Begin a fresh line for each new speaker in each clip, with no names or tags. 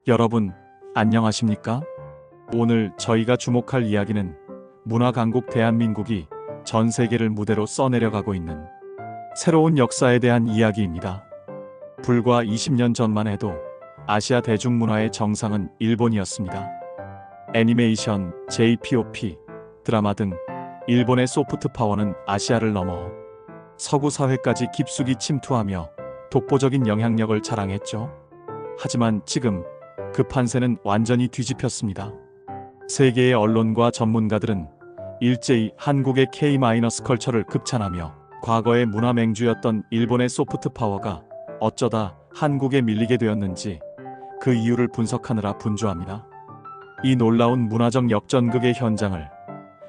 여러분, 안녕하십니까? 오늘 저희가 주목할 이야기는 문화 강국 대한민국이 전 세계를 무대로 써내려가고 있는 새로운 역사에 대한 이야기입니다. 불과 20년 전만 해도 아시아 대중문화의 정상은 일본이었습니다. 애니메이션, J-POP, 드라마 등 일본의 소프트 파워는 아시아를 넘어 서구 사회까지 깊숙이 침투하며 독보적인 영향력을 자랑했죠. 하지만 지금 그 판세는 완전히 뒤집혔습니다. 세계의 언론과 전문가들은 일제히 한국의 K-컬처를 극찬하며 과거의 문화 맹주였던 일본의 소프트 파워가 어쩌다 한국에 밀리게 되었는지 그 이유를 분석하느라 분주합니다. 이 놀라운 문화적 역전극의 현장을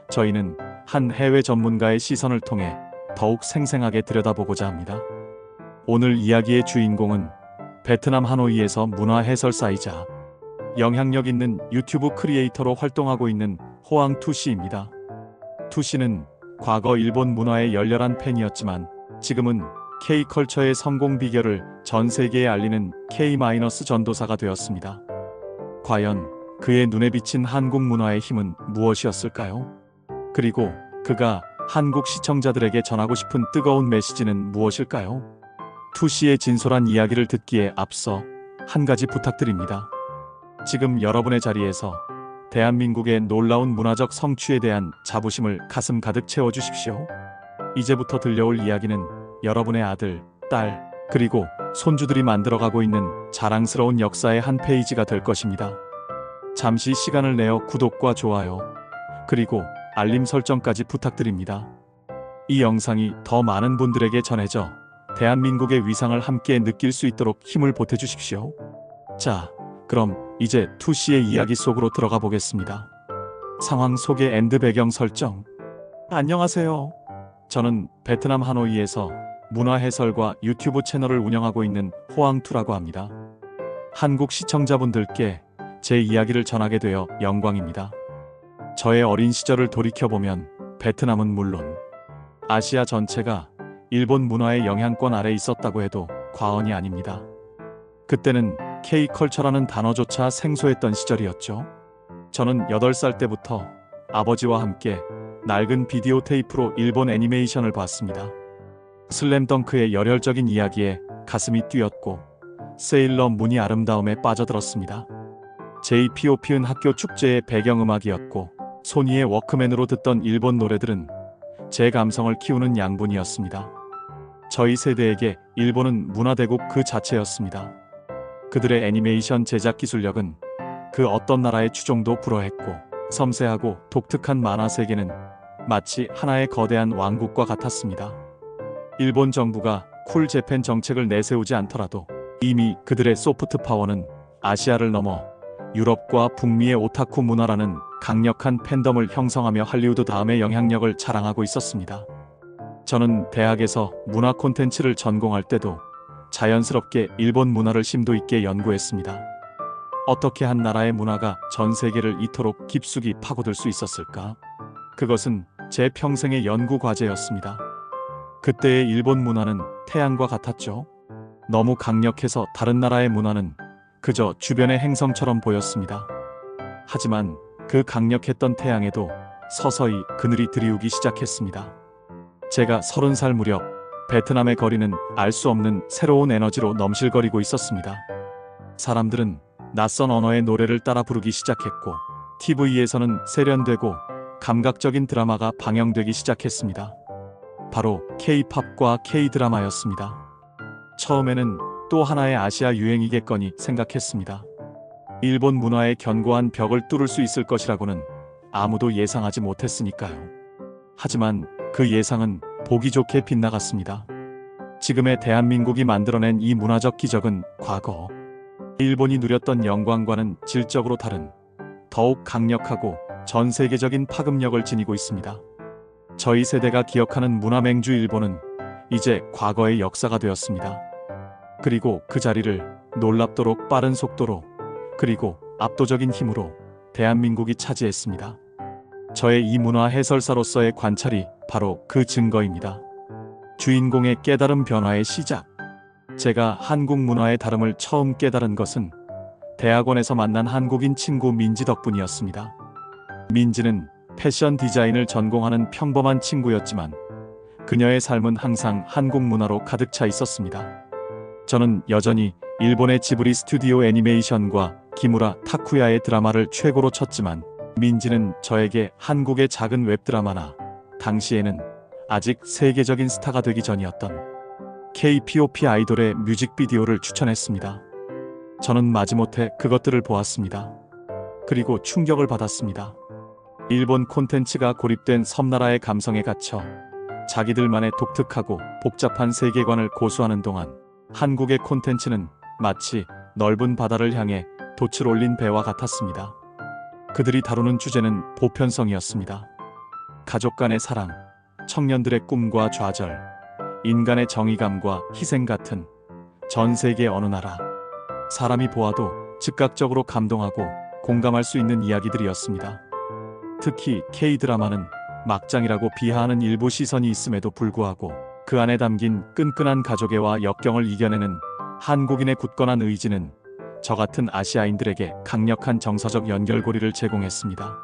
저희는 한 해외 전문가의 시선을 통해 더욱 생생하게 들여다보고자 합니다. 오늘 이야기의 주인공은 베트남 하노이에서 문화 해설사이자 영향력 있는 유튜브 크리에이터로 활동하고 있는 호앙 투 씨입니다. 투 씨는 과거 일본 문화의 열렬한 팬이었지만 지금은 K컬처의 성공 비결을 전 세계에 알리는 K-전도사가 되었습니다. 과연 그의 눈에 비친 한국 문화의 힘은 무엇이었을까요? 그리고 그가 한국 시청자들에게 전하고 싶은 뜨거운 메시지는 무엇일까요? 투 씨의 진솔한 이야기를 듣기에 앞서 한 가지 부탁드립니다. 지금 여러분의 자리에서 대한민국의 놀라운 문화적 성취에 대한 자부심을 가슴 가득 채워주십시오. 이제부터 들려올 이야기는 여러분의 아들, 딸, 그리고 손주들이 만들어가고 있는 자랑스러운 역사의 한 페이지가 될 것입니다. 잠시 시간을 내어 구독과 좋아요, 그리고 알림 설정까지 부탁드립니다. 이 영상이 더 많은 분들에게 전해져 대한민국의 위상을 함께 느낄 수 있도록 힘을 보태주십시오. 자, 그럼 이제 투 씨의 이야기 속으로 들어가 보겠습니다. 상황 소개 앤드 배경 설정. 안녕하세요. 저는 베트남 하노이에서 문화 해설과 유튜브 채널을 운영하고 있는 호앙투라고 합니다. 한국 시청자분들께 제 이야기를 전하게 되어 영광입니다. 저의 어린 시절을 돌이켜보면 베트남은 물론 아시아 전체가 일본 문화의 영향권 아래 있었다고 해도 과언이 아닙니다. 그때는 K컬처라는 단어조차 생소했던 시절이었죠. 저는 8살 때부터 아버지와 함께 낡은 비디오 테이프로 일본 애니메이션을 봤습니다. 슬램덩크의 열혈적인 이야기에 가슴이 뛰었고 세일러 문이 아름다움에 빠져들었습니다. J-POP는 학교 축제의 배경음악이었고 소니의 워크맨으로 듣던 일본 노래들은 제 감성을 키우는 양분이었습니다. 저희 세대에게 일본은 문화대국 그 자체였습니다. 그들의 애니메이션 제작 기술력은 그 어떤 나라의 추종도 불허했고 섬세하고 독특한 만화 세계는 마치 하나의 거대한 왕국과 같았습니다. 일본 정부가 쿨 재팬 정책을 내세우지 않더라도 이미 그들의 소프트 파워는 아시아를 넘어 유럽과 북미의 오타쿠 문화라는 강력한 팬덤을 형성하며 할리우드 다음의 영향력을 자랑하고 있었습니다. 저는 대학에서 문화 콘텐츠를 전공할 때도 자연스럽게 일본 문화를 심도 있게 연구했습니다. 어떻게 한 나라의 문화가 전 세계를 이토록 깊숙이 파고들 수 있었을까? 그것은 제 평생의 연구 과제였습니다. 그때의 일본 문화는 태양과 같았죠. 너무 강력해서 다른 나라의 문화는 그저 주변의 행성처럼 보였습니다. 하지만 그 강력했던 태양에도 서서히 그늘이 드리우기 시작했습니다. 제가 30살 무렵 베트남의 거리는 알 수 없는 새로운 에너지로 넘실거리고 있었습니다. 사람들은 낯선 언어의 노래를 따라 부르기 시작했고 TV에서는 세련되고 감각적인 드라마가 방영되기 시작했습니다. 바로 K-팝과 K-드라마였습니다. 처음에는 또 하나의 아시아 유행이겠거니 생각했습니다. 일본 문화의 견고한 벽을 뚫을 수 있을 것이라고는 아무도 예상하지 못했으니까요. 하지만 그 예상은 보기 좋게 빗나갔습니다. 지금의 대한민국이 만들어낸 이 문화적 기적은 과거 일본이 누렸던 영광과는 질적으로 다른 더욱 강력하고 전 세계적인 파급력을 지니고 있습니다. 저희 세대가 기억하는 문화 맹주 일본은 이제 과거의 역사가 되었습니다. 그리고 그 자리를 놀랍도록 빠른 속도로 그리고 압도적인 힘으로 대한민국이 차지했습니다. 저의 이 문화 해설사로서의 관찰이 바로 그 증거입니다. 주인공의 깨달음 변화의 시작. 제가 한국 문화의 다름을 처음 깨달은 것은 대학원에서 만난 한국인 친구 민지 덕분이었습니다. 민지는 패션 디자인을 전공하는 평범한 친구였지만 그녀의 삶은 항상 한국 문화로 가득 차 있었습니다. 저는 여전히 일본의 지브리 스튜디오 애니메이션과 기무라 타쿠야의 드라마를 최고로 쳤지만 민지는 저에게 한국의 작은 웹드라마나 당시에는 아직 세계적인 스타가 되기 전이었던 K-POP 아이돌의 뮤직비디오를 추천했습니다. 저는 마지못해 그것들을 보았습니다. 그리고 충격을 받았습니다. 일본 콘텐츠가 고립된 섬나라의 감성에 갇혀 자기들만의 독특하고 복잡한 세계관을 고수하는 동안 한국의 콘텐츠는 마치 넓은 바다를 향해 돛을 올린 배와 같았습니다. 그들이 다루는 주제는 보편성이었습니다. 가족 간의 사랑, 청년들의 꿈과 좌절, 인간의 정의감과 희생 같은 전 세계 어느 나라, 사람이 보아도 즉각적으로 감동하고 공감할 수 있는 이야기들이었습니다. 특히 K-드라마는 막장이라고 비하하는 일부 시선이 있음에도 불구하고 그 안에 담긴 끈끈한 가족애와 역경을 이겨내는 한국인의 굳건한 의지는 저 같은 아시아인들에게 강력한 정서적 연결고리를 제공했습니다.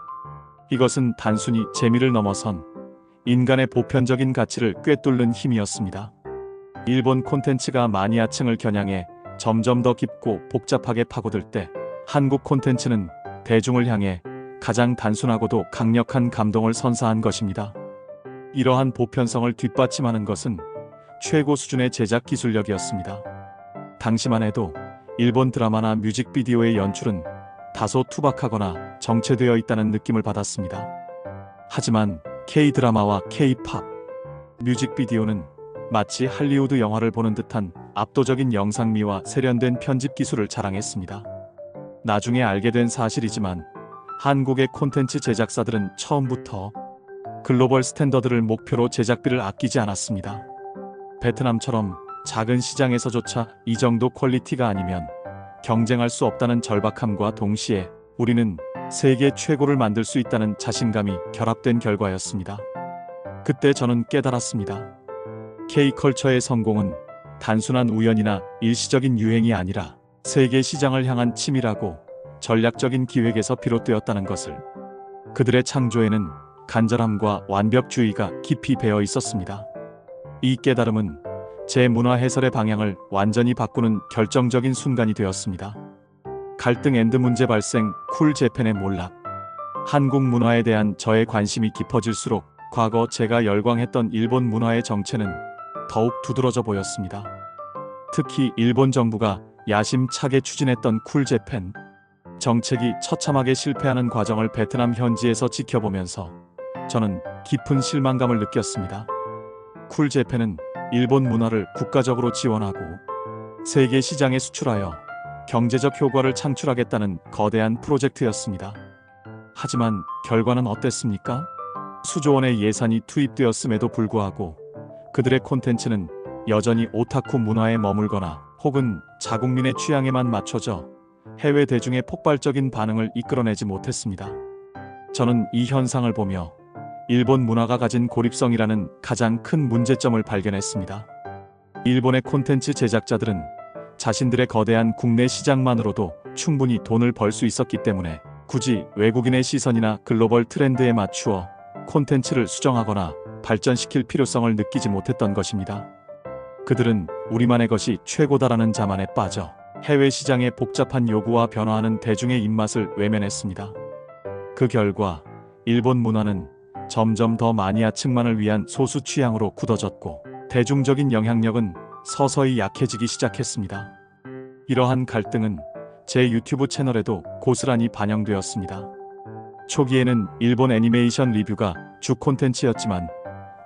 이것은 단순히 재미를 넘어선 인간의 보편적인 가치를 꿰뚫는 힘이었습니다. 일본 콘텐츠가 마니아층을 겨냥해 점점 더 깊고 복잡하게 파고들 때 한국 콘텐츠는 대중을 향해 가장 단순하고도 강력한 감동을 선사한 것입니다. 이러한 보편성을 뒷받침하는 것은 최고 수준의 제작 기술력이었습니다. 당시만 해도 일본 드라마나 뮤직비디오의 연출은 다소 투박하거나 정체되어 있다는 느낌을 받았습니다. 하지만 K-드라마와 K-팝 뮤직비디오는 마치 할리우드 영화를 보는 듯한 압도적인 영상미와 세련된 편집 기술을 자랑했습니다. 나중에 알게 된 사실이지만 한국의 콘텐츠 제작사들은 처음부터 글로벌 스탠더드를 목표로 제작비를 아끼지 않았습니다. 베트남처럼 작은 시장에서조차 이 정도 퀄리티가 아니면 경쟁할 수 없다는 절박함과 동시에 우리는 세계 최고를 만들 수 있다는 자신감이 결합된 결과였습니다. 그때 저는 깨달았습니다. K-컬처의 성공은 단순한 우연이나 일시적인 유행이 아니라 세계 시장을 향한 치밀하고 전략적인 기획에서 비롯되었다는 것을. 그들의 창조에는 간절함과 완벽주의가 깊이 배어 있었습니다. 이 깨달음은 제 문화 해설의 방향을 완전히 바꾸는 결정적인 순간이 되었습니다. 갈등 앤드 문제 발생, 쿨 재팬의 몰락. 한국 문화에 대한 저의 관심이 깊어질수록 과거 제가 열광했던 일본 문화의 정체는 더욱 두드러져 보였습니다. 특히 일본 정부가 야심차게 추진했던 쿨 재팬 정책이 처참하게 실패하는 과정을 베트남 현지에서 지켜보면서 저는 깊은 실망감을 느꼈습니다. 쿨 재팬은 일본 문화를 국가적으로 지원하고 세계 시장에 수출하여 경제적 효과를 창출하겠다는 거대한 프로젝트였습니다. 하지만 결과는 어땠습니까? 수조 원의 예산이 투입되었음에도 불구하고 그들의 콘텐츠는 여전히 오타쿠 문화에 머물거나 혹은 자국민의 취향에만 맞춰져 해외 대중의 폭발적인 반응을 이끌어내지 못했습니다. 저는 이 현상을 보며 일본 문화가 가진 고립성이라는 가장 큰 문제점을 발견했습니다. 일본의 콘텐츠 제작자들은 자신들의 거대한 국내 시장만으로도 충분히 돈을 벌 수 있었기 때문에 굳이 외국인의 시선이나 글로벌 트렌드에 맞추어 콘텐츠를 수정하거나 발전시킬 필요성을 느끼지 못했던 것입니다. 그들은 우리만의 것이 최고다라는 자만에 빠져 해외 시장의 복잡한 요구와 변화하는 대중의 입맛을 외면했습니다. 그 결과 일본 문화는 점점 더 마니아층만을 위한 소수 취향으로 굳어졌고 대중적인 영향력은 서서히 약해지기 시작했습니다. 이러한 갈등은 제 유튜브 채널에도 고스란히 반영되었습니다. 초기에는 일본 애니메이션 리뷰가 주 콘텐츠였지만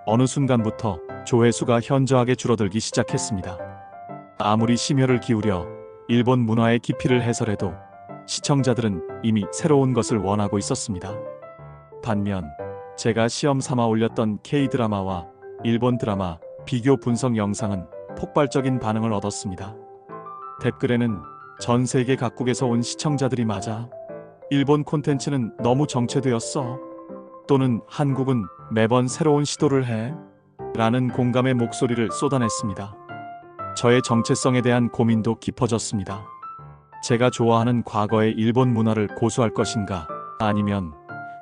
어느 순간부터 조회수가 현저하게 줄어들기 시작했습니다. 아무리 심혈을 기울여 일본 문화의 깊이를 해설해도 시청자들은 이미 새로운 것을 원하고 있었습니다. 반면 제가 시험 삼아 올렸던 K-드라마와 일본 드라마 비교 분석 영상은 폭발적인 반응을 얻었습니다. 댓글에는 전 세계 각국에서 온 시청자들이 맞아 일본 콘텐츠는 너무 정체되었어. 또는 한국은 매번 새로운 시도를 해. 라는 공감의 목소리를 쏟아냈습니다. 저의 정체성에 대한 고민도 깊어졌습니다. 제가 좋아하는 과거의 일본 문화를 고수할 것인가, 아니면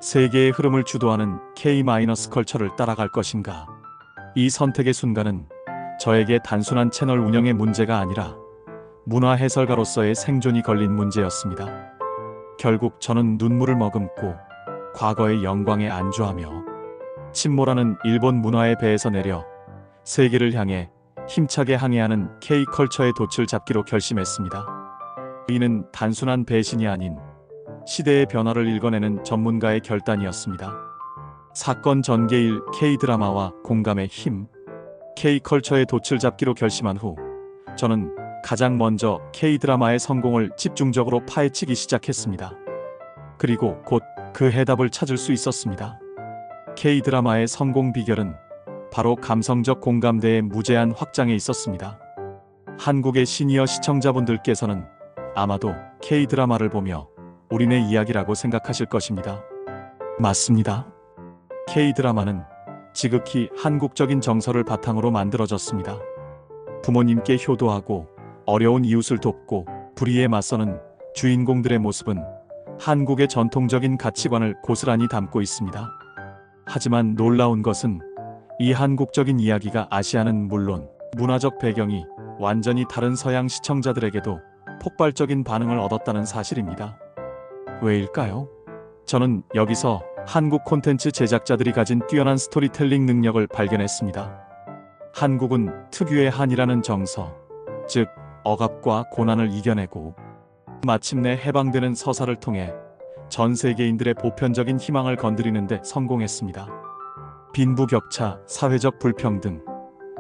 세계의 흐름을 주도하는 K-컬처를 따라갈 것인가. 이 선택의 순간은 저에게 단순한 채널 운영의 문제가 아니라 문화 해설가로서의 생존이 걸린 문제였습니다. 결국 저는 눈물을 머금고 과거의 영광에 안주하며 침몰하는 일본 문화의 배에서 내려 세계를 향해 힘차게 항해하는 K컬처의 돛을 잡기로 결심했습니다. 이는 단순한 배신이 아닌 시대의 변화를 읽어내는 전문가의 결단이었습니다. 사건 전개일 K드라마와 공감의 힘, K컬처의 돛을 잡기로 결심한 후 저는 가장 먼저 K드라마의 성공을 집중적으로 파헤치기 시작했습니다. 그리고 곧 그 해답을 찾을 수 있었습니다. K드라마의 성공 비결은 바로 감성적 공감대의 무제한 확장에 있었습니다. 한국의 시니어 시청자분들께서는 아마도 K드라마를 보며 우리네 이야기라고 생각하실 것입니다. 맞습니다. K드라마는 지극히 한국적인 정서를 바탕으로 만들어졌습니다. 부모님께 효도하고 어려운 이웃을 돕고 불의에 맞서는 주인공들의 모습은 한국의 전통적인 가치관을 고스란히 담고 있습니다. 하지만 놀라운 것은 이 한국적인 이야기가 아시아는 물론 문화적 배경이 완전히 다른 서양 시청자들에게도 폭발적인 반응을 얻었다는 사실입니다. 왜일까요? 저는 여기서 한국 콘텐츠 제작자들이 가진 뛰어난 스토리텔링 능력을 발견했습니다. 한국은 특유의 한이라는 정서, 즉 억압과 고난을 이겨내고 마침내 해방되는 서사를 통해 전 세계인들의 보편적인 희망을 건드리는 데 성공했습니다. 빈부격차, 사회적 불평등,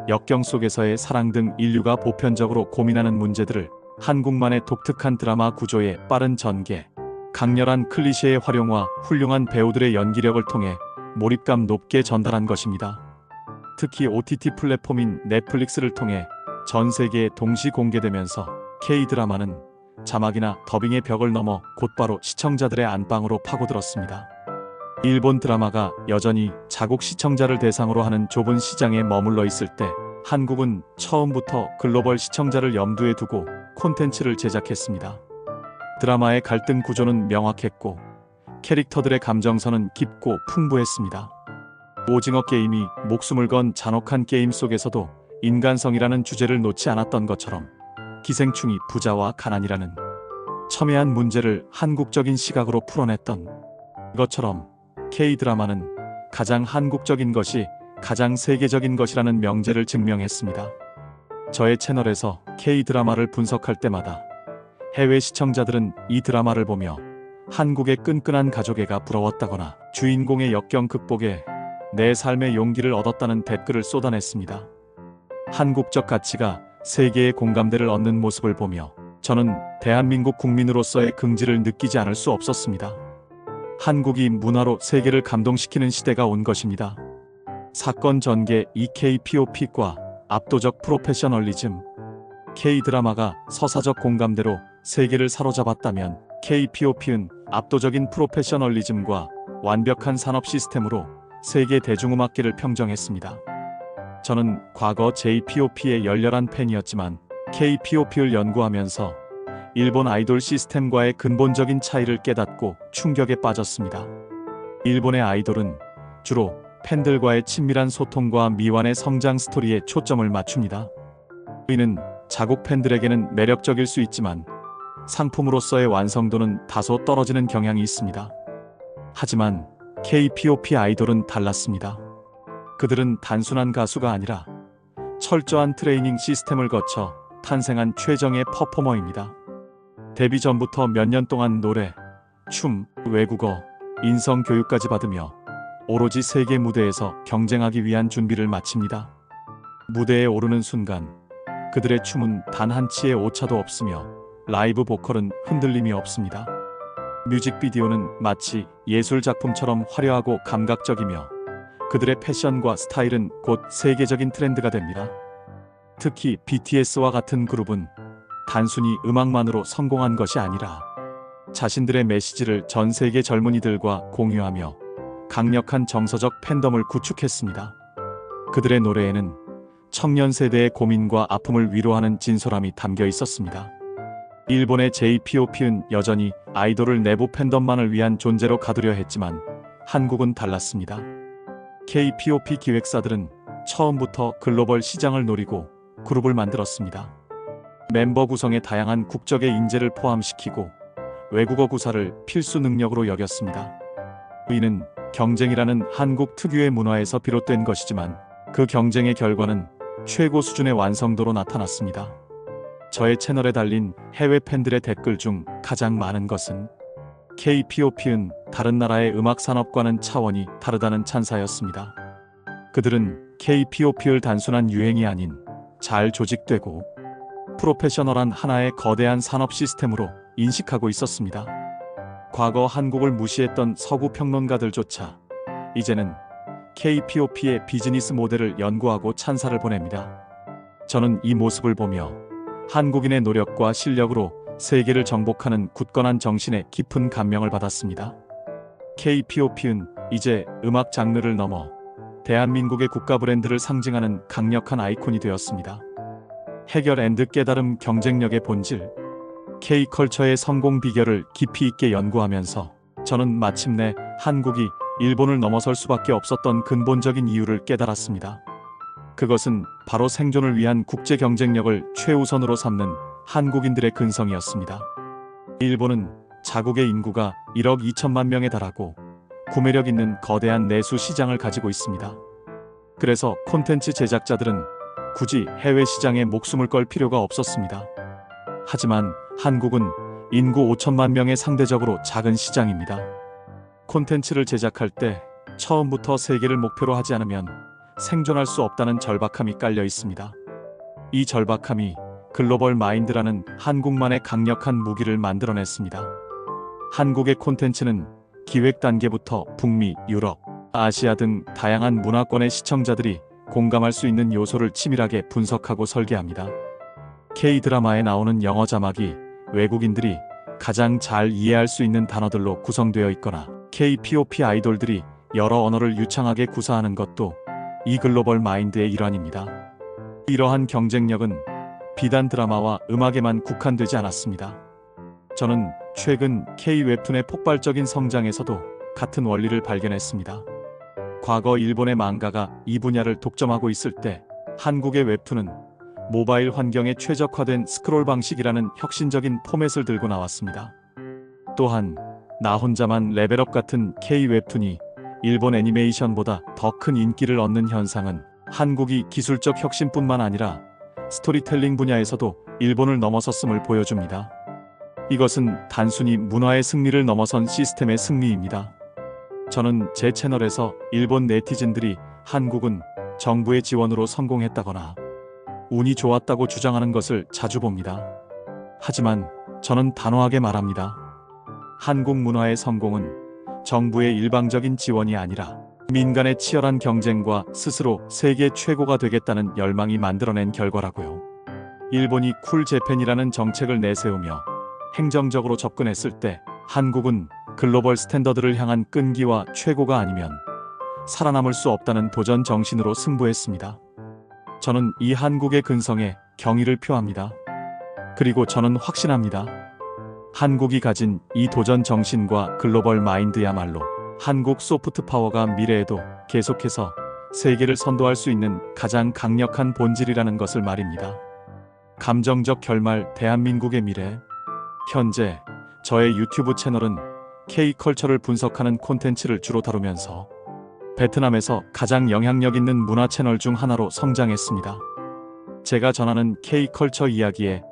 역경 속에서의 사랑 등 인류가 보편적으로 고민하는 문제들을 한국만의 독특한 드라마 구조의 빠른 전개, 강렬한 클리셰의 활용과 훌륭한 배우들의 연기력을 통해 몰입감 높게 전달한 것입니다. 특히 OTT 플랫폼인 넷플릭스를 통해 전 세계에 동시 공개되면서 K드라마는 자막이나 더빙의 벽을 넘어 곧바로 시청자들의 안방으로 파고들었습니다. 일본 드라마가 여전히 자국 시청자를 대상으로 하는 좁은 시장에 머물러 있을 때 한국은 처음부터 글로벌 시청자를 염두에 두고 콘텐츠를 제작했습니다. 드라마의 갈등 구조는 명확했고 캐릭터들의 감정선은 깊고 풍부했습니다. 오징어 게임이 목숨을 건 잔혹한 게임 속에서도 인간성이라는 주제를 놓지 않았던 것처럼 기생충이 부자와 가난이라는 첨예한 문제를 한국적인 시각으로 풀어냈던 것처럼 K드라마는 가장 한국적인 것이 가장 세계적인 것이라는 명제를 증명했습니다. 저의 채널에서 K드라마를 분석할 때마다 해외 시청자들은 이 드라마를 보며 한국의 끈끈한 가족애가 부러웠다거나 주인공의 역경 극복에 내 삶의 용기를 얻었다는 댓글을 쏟아냈습니다. 한국적 가치가 세계의 공감대를 얻는 모습을 보며 저는 대한민국 국민으로서의 긍지를 느끼지 않을 수 없었습니다. 한국이 문화로 세계를 감동시키는 시대가 온 것입니다. 사건 전개 EKPOP과 압도적 프로페셔널리즘. K드라마가 서사적 공감대로 세계를 사로잡았다면 KPOP는 압도적인 프로페셔널리즘과 완벽한 산업 시스템으로 세계 대중음악계를 평정했습니다. 저는 과거 JPOP의 열렬한 팬이었지만 KPOP를 연구하면서 일본 아이돌 시스템과의 근본적인 차이를 깨닫고 충격에 빠졌습니다. 일본의 아이돌은 주로 팬들과의 친밀한 소통과 미완의 성장 스토리에 초점을 맞춥니다. 이는 자국 팬들에게는 매력적일 수 있지만 상품으로서의 완성도는 다소 떨어지는 경향이 있습니다. 하지만 KPOP 아이돌은 달랐습니다. 그들은 단순한 가수가 아니라 철저한 트레이닝 시스템을 거쳐 탄생한 최정의 퍼포머입니다. 데뷔 전부터 몇 년 동안 노래, 춤, 외국어, 인성 교육까지 받으며 오로지 세계 무대에서 경쟁하기 위한 준비를 마칩니다. 무대에 오르는 순간 그들의 춤은 단 한 치의 오차도 없으며 라이브 보컬은 흔들림이 없습니다. 뮤직비디오는 마치 예술 작품처럼 화려하고 감각적이며 그들의 패션과 스타일은 곧 세계적인 트렌드가 됩니다. 특히 BTS와 같은 그룹은 단순히 음악만으로 성공한 것이 아니라 자신들의 메시지를 전 세계 젊은이들과 공유하며 강력한 정서적 팬덤을 구축했습니다. 그들의 노래에는 청년 세대의 고민과 아픔을 위로하는 진솔함이 담겨 있었습니다. 일본의 J-POP는 여전히 아이돌을 내부 팬덤만을 위한 존재로 가두려 했지만 한국은 달랐습니다. K-POP 기획사들은 처음부터 글로벌 시장을 노리고 그룹을 만들었습니다. 멤버 구성에 다양한 국적의 인재를 포함시키고 외국어 구사를 필수 능력으로 여겼습니다. 이는 경쟁이라는 한국 특유의 문화에서 비롯된 것이지만 그 경쟁의 결과는 최고 수준의 완성도로 나타났습니다. 저의 채널에 달린 해외 팬들의 댓글 중 가장 많은 것은 K-POP는 다른 나라의 음악 산업과는 차원이 다르다는 찬사였습니다. 그들은 K-POP를 단순한 유행이 아닌 잘 조직되고 프로페셔널한 하나의 거대한 산업 시스템으로 인식하고 있었습니다. 과거 한국을 무시했던 서구 평론가들조차 이제는 K-POP의 비즈니스 모델을 연구하고 찬사를 보냅니다. 저는 이 모습을 보며 한국인의 노력과 실력으로 세계를 정복하는 굳건한 정신에 깊은 감명을 받았습니다. K-POP는 이제 음악 장르를 넘어 대한민국의 국가 브랜드를 상징하는 강력한 아이콘이 되었습니다. 해결 앤드 깨달음 경쟁력의 본질, K-컬처의 성공 비결을 깊이 있게 연구하면서 저는 마침내 한국이 일본을 넘어설 수밖에 없었던 근본적인 이유를 깨달았습니다. 그것은 바로 생존을 위한 국제 경쟁력을 최우선으로 삼는 한국인들의 근성이었습니다. 일본은 자국의 인구가 1억 2천만 명에 달하고 구매력 있는 거대한 내수 시장을 가지고 있습니다. 그래서 콘텐츠 제작자들은 굳이 해외 시장에 목숨을 걸 필요가 없었습니다. 하지만 한국은 인구 5천만 명의 상대적으로 작은 시장입니다. 콘텐츠를 제작할 때 처음부터 세계를 목표로 하지 않으면 생존할 수 없다는 절박함이 깔려 있습니다. 이 절박함이 글로벌 마인드라는 한국만의 강력한 무기를 만들어냈습니다. 한국의 콘텐츠는 기획 단계부터 북미, 유럽, 아시아 등 다양한 문화권의 시청자들이 공감할 수 있는 요소를 치밀하게 분석하고 설계합니다. K-드라마에 나오는 영어 자막이 외국인들이 가장 잘 이해할 수 있는 단어들로 구성되어 있거나 K-POP 아이돌들이 여러 언어를 유창하게 구사하는 것도 이 글로벌 마인드의 일환입니다. 이러한 경쟁력은 비단 드라마와 음악에만 국한되지 않았습니다. 저는 최근 K-웹툰의 폭발적인 성장에서도 같은 원리를 발견했습니다. 과거 일본의 망가가 이 분야를 독점하고 있을 때 한국의 웹툰은 모바일 환경에 최적화된 스크롤 방식이라는 혁신적인 포맷을 들고 나왔습니다. 또한 나 혼자만 레벨업 같은 K-웹툰이 일본 애니메이션보다 더 큰 인기를 얻는 현상은 한국이 기술적 혁신뿐만 아니라 스토리텔링 분야에서도 일본을 넘어섰음을 보여줍니다. 이것은 단순히 문화의 승리를 넘어선 시스템의 승리입니다. 저는 제 채널에서 일본 네티즌들이 한국은 정부의 지원으로 성공했다거나 운이 좋았다고 주장하는 것을 자주 봅니다. 하지만 저는 단호하게 말합니다. 한국 문화의 성공은 정부의 일방적인 지원이 아니라 민간의 치열한 경쟁과 스스로 세계 최고가 되겠다는 열망이 만들어낸 결과라고요. 일본이 쿨 재팬이라는 정책을 내세우며 행정적으로 접근했을 때 한국은 글로벌 스탠더드를 향한 끈기와 최고가 아니면 살아남을 수 없다는 도전 정신으로 승부했습니다. 저는 이 한국의 근성에 경의를 표합니다. 그리고 저는 확신합니다. 한국이 가진 이 도전 정신과 글로벌 마인드야말로 한국 소프트 파워가 미래에도 계속해서 세계를 선도할 수 있는 가장 강력한 본질이라는 것을 말입니다. 감정적 결말 대한민국의 미래. 현재 저의 유튜브 채널은 K-컬처를 분석하는 콘텐츠를 주로 다루면서 베트남에서 가장 영향력 있는 문화 채널 중 하나로 성장했습니다. 제가 전하는 K-컬처 이야기에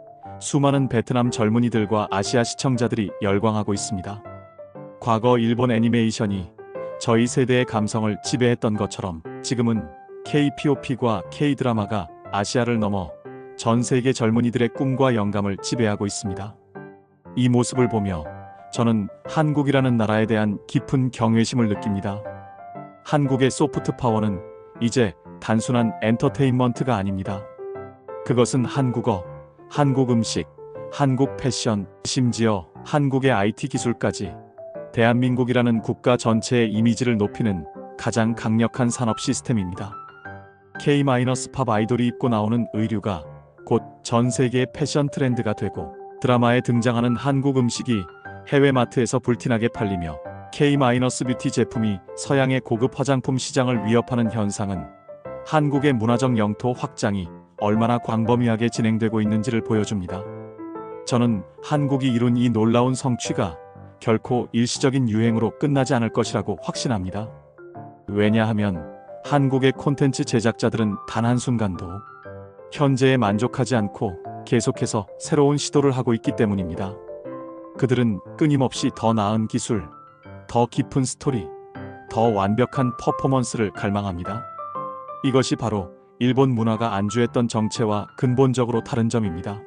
수많은 베트남 젊은이들과 아시아 시청자들이 열광하고 있습니다. 과거 일본 애니메이션이 저희 세대의 감성을 지배했던 것처럼 지금은 K-POP과 K-드라마가 아시아를 넘어 전 세계 젊은이들의 꿈과 영감을 지배하고 있습니다. 이 모습을 보며 저는 한국이라는 나라에 대한 깊은 경외심을 느낍니다. 한국의 소프트 파워는 이제 단순한 엔터테인먼트가 아닙니다. 그것은 한국어, 한국 음식, 한국 패션, 심지어 한국의 IT 기술까지 대한민국이라는 국가 전체의 이미지를 높이는 가장 강력한 산업 시스템입니다. K-팝 아이돌이 입고 나오는 의류가 곧 전 세계의 패션 트렌드가 되고 드라마에 등장하는 한국 음식이 해외 마트에서 불티나게 팔리며 K-뷰티 제품이 서양의 고급 화장품 시장을 위협하는 현상은 한국의 문화적 영토 확장이 얼마나 광범위하게 진행되고 있는지를 보여줍니다. 저는 한국이 이룬 이 놀라운 성취가 결코 일시적인 유행으로 끝나지 않을 것이라고 확신합니다. 왜냐하면 한국의 콘텐츠 제작자들은 단 한순간도 현재에 만족하지 않고 계속해서 새로운 시도를 하고 있기 때문입니다. 그들은 끊임없이 더 나은 기술, 더 깊은 스토리, 더 완벽한 퍼포먼스를 갈망합니다. 이것이 바로 일본 문화가 안주했던 정체와 근본적으로 다른 점입니다.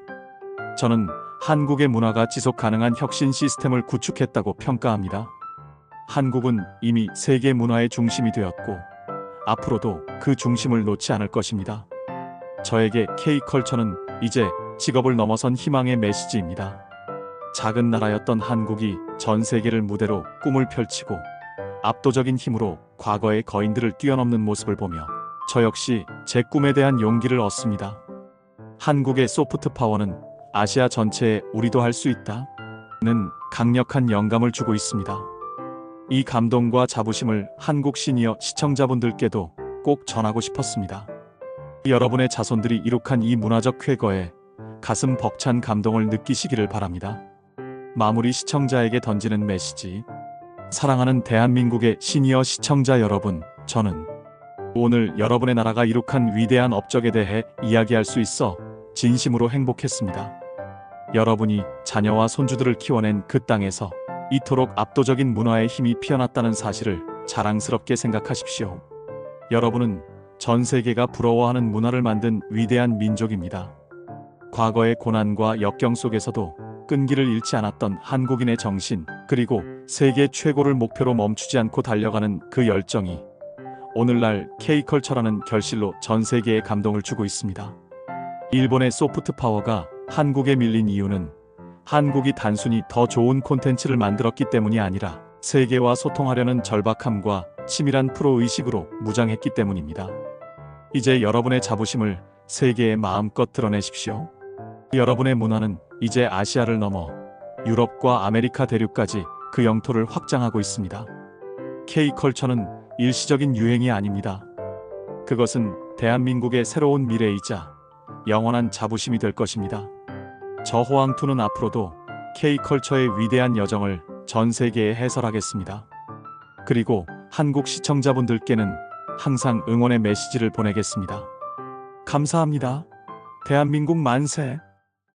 저는 한국의 문화가 지속 가능한 혁신 시스템을 구축했다고 평가합니다. 한국은 이미 세계 문화의 중심이 되었고 앞으로도 그 중심을 놓지 않을 것입니다. 저에게 K컬처는 이제 직업을 넘어선 희망의 메시지입니다. 작은 나라였던 한국이 전 세계를 무대로 꿈을 펼치고 압도적인 힘으로 과거의 거인들을 뛰어넘는 모습을 보며 저 역시 제 꿈에 대한 용기를 얻습니다. 한국의 소프트 파워는 아시아 전체에 우리도 할 수 있다는 강력한 영감을 주고 있습니다. 이 감동과 자부심을 한국 시니어 시청자분들께도 꼭 전하고 싶었습니다. 여러분의 자손들이 이룩한 이 문화적 쾌거에 가슴 벅찬 감동을 느끼시기를 바랍니다. 마무리 시청자에게 던지는 메시지. 사랑하는 대한민국의 시니어 시청자 여러분, 저는 오늘 여러분의 나라가 이룩한 위대한 업적에 대해 이야기할 수 있어 진심으로 행복했습니다. 여러분이 자녀와 손주들을 키워낸 그 땅에서 이토록 압도적인 문화의 힘이 피어났다는 사실을 자랑스럽게 생각하십시오. 여러분은 전 세계가 부러워하는 문화를 만든 위대한 민족입니다. 과거의 고난과 역경 속에서도 끈기를 잃지 않았던 한국인의 정신, 그리고 세계 최고를 목표로 멈추지 않고 달려가는 그 열정이 오늘날 K컬처라는 결실로 전 세계에 감동을 주고 있습니다. 일본의 소프트 파워가 한국에 밀린 이유는 한국이 단순히 더 좋은 콘텐츠를 만들었기 때문이 아니라 세계와 소통하려는 절박함과 치밀한 프로의식으로 무장했기 때문입니다. 이제 여러분의 자부심을 세계에 마음껏 드러내십시오. 여러분의 문화는 이제 아시아를 넘어 유럽과 아메리카 대륙까지 그 영토를 확장하고 있습니다. K컬처는 일시적인 유행이 아닙니다. 그것은 대한민국의 새로운 미래이자 영원한 자부심이 될 것입니다. 저 호황투는 앞으로도 K컬처의 위대한 여정을 전 세계에 해설하겠습니다. 그리고 한국 시청자분들께는 항상 응원의 메시지를 보내겠습니다. 감사합니다. 대한민국 만세!